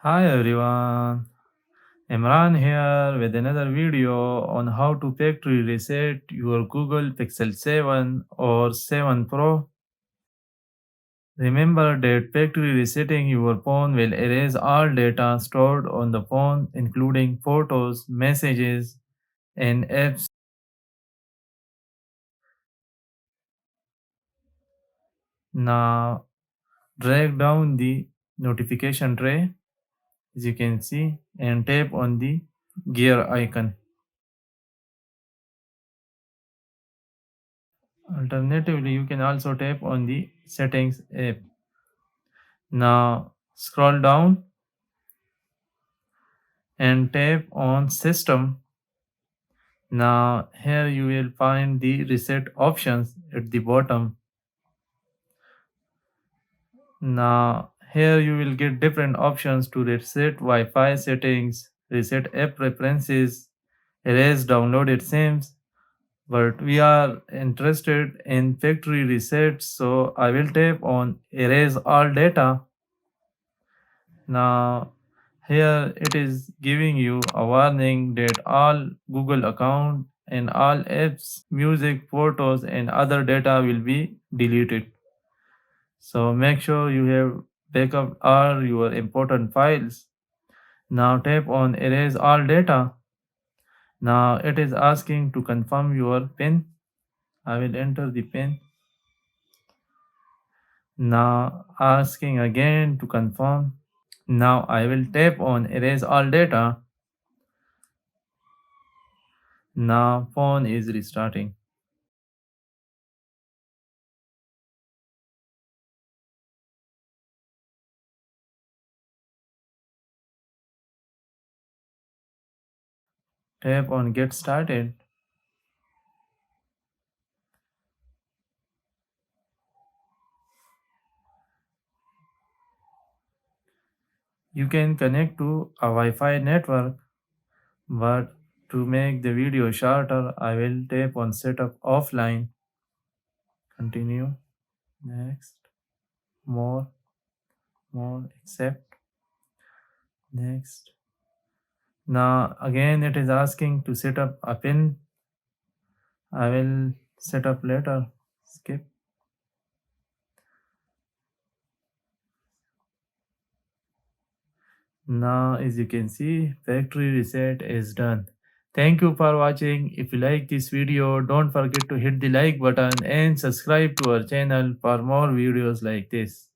Hi everyone, Imran here with another video on how to factory reset your Google Pixel 7 or 7 Pro. Remember that factory resetting your phone will erase all data stored on the phone, including photos, messages, and apps. Now, drag down the notification tray, as you can see, and tap on the gear icon. Alternatively, you can also tap on the settings app. Now scroll down and tap on system. Now here you will find the reset options at the bottom. Now here you will get different options to reset Wi-Fi settings, reset app preferences, erase downloaded SIMs. But we are interested in factory resets, so I will tap on erase all data. Now, here it is giving you a warning that all Google account and all apps, music, photos, and other data will be deleted. So make sure you have backup all your important files. Now tap on erase all data. Now it is asking to confirm your PIN. I will enter the PIN. Now asking again to confirm. Now I will tap on erase all data. Now phone is restarting. Tap on get started. You can connect to a Wi-Fi network, but to make the video shorter, I will tap on setup offline. Continue. Next. More. More. Accept. Next. Now again it is asking to set up a pin. I will set up later. Skip. Now as you can see, factory reset is done. Thank you for watching. If you like this video, don't forget to hit the like button and subscribe to our channel for more videos like this.